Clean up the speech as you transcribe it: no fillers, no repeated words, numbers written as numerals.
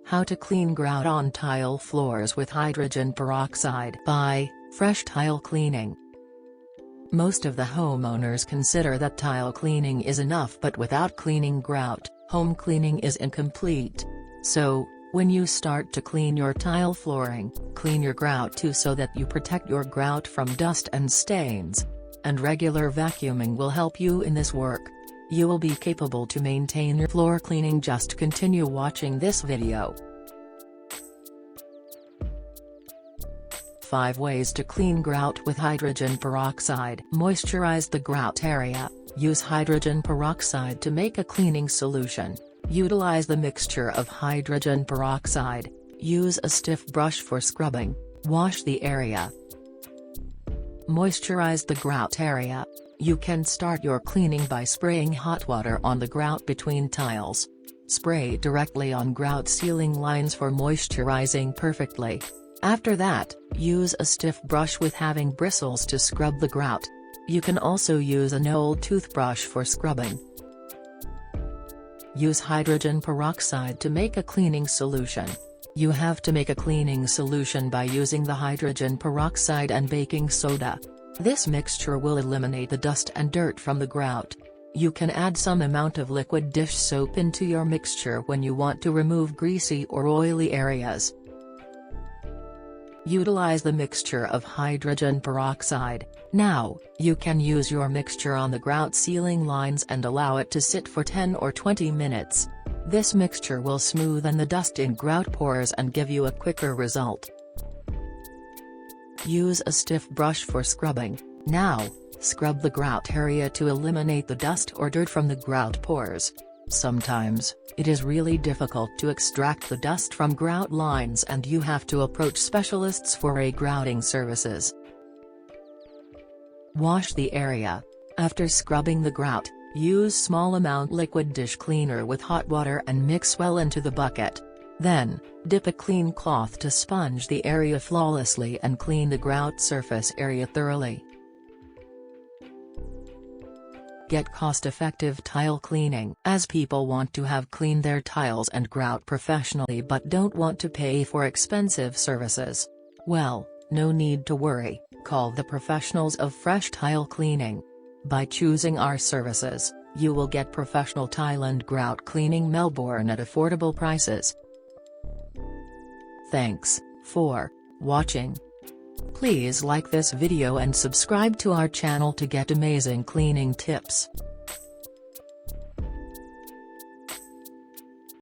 How to clean grout on tile floors with hydrogen peroxide by Fresh Tile Cleaning. Most of the homeowners consider that tile cleaning is enough, but without cleaning grout, home cleaning is incomplete. So, when you start to clean your tile flooring, clean your grout too, so that you protect your grout from dust and stains. And regular vacuuming will help you in this work. You will be capable to maintain your floor cleaning. Just continue watching this video. 5 ways to clean grout with hydrogen peroxide. Moisturize the grout area. Use hydrogen peroxide to make a cleaning solution. Utilize the mixture of hydrogen peroxide. Use a stiff brush for scrubbing. Wash the area. Moisturize the grout area. You can start your cleaning by spraying hot water on the grout between tiles. Spray directly on grout sealing lines for moisturizing perfectly. After that, use a stiff brush with having bristles to scrub the grout. You can also use an old toothbrush for scrubbing. Use hydrogen peroxide to make a cleaning solution. You have to make a cleaning solution by using the hydrogen peroxide and baking soda. This mixture will eliminate the dust and dirt from the grout. You can add some amount of liquid dish soap into your mixture when you want to remove greasy or oily areas. Utilize the mixture of hydrogen peroxide. Now, you can use your mixture on the grout sealing lines and allow it to sit for 10 or 20 minutes. This mixture will smoothen the dust in grout pores and give you a quicker result. Use a stiff brush for scrubbing. Now, scrub the grout area to eliminate the dust or dirt from the grout pores. Sometimes, it is really difficult to extract the dust from grout lines, and you have to approach specialists for grouting services. Wash the area. After scrubbing the grout, use small amount liquid dish cleaner with hot water and mix well into the bucket. Then, dip a clean cloth to sponge the area flawlessly and clean the grout surface area thoroughly. Get cost-effective tile cleaning. As people want to have cleaned their tiles and grout professionally but don't want to pay for expensive services. Well, no need to worry, call the professionals of Fresh Tile Cleaning. By choosing our services, you will get professional tile and grout cleaning Melbourne at affordable prices. Thanks for watching. Please like this video and subscribe to our channel to get amazing cleaning tips.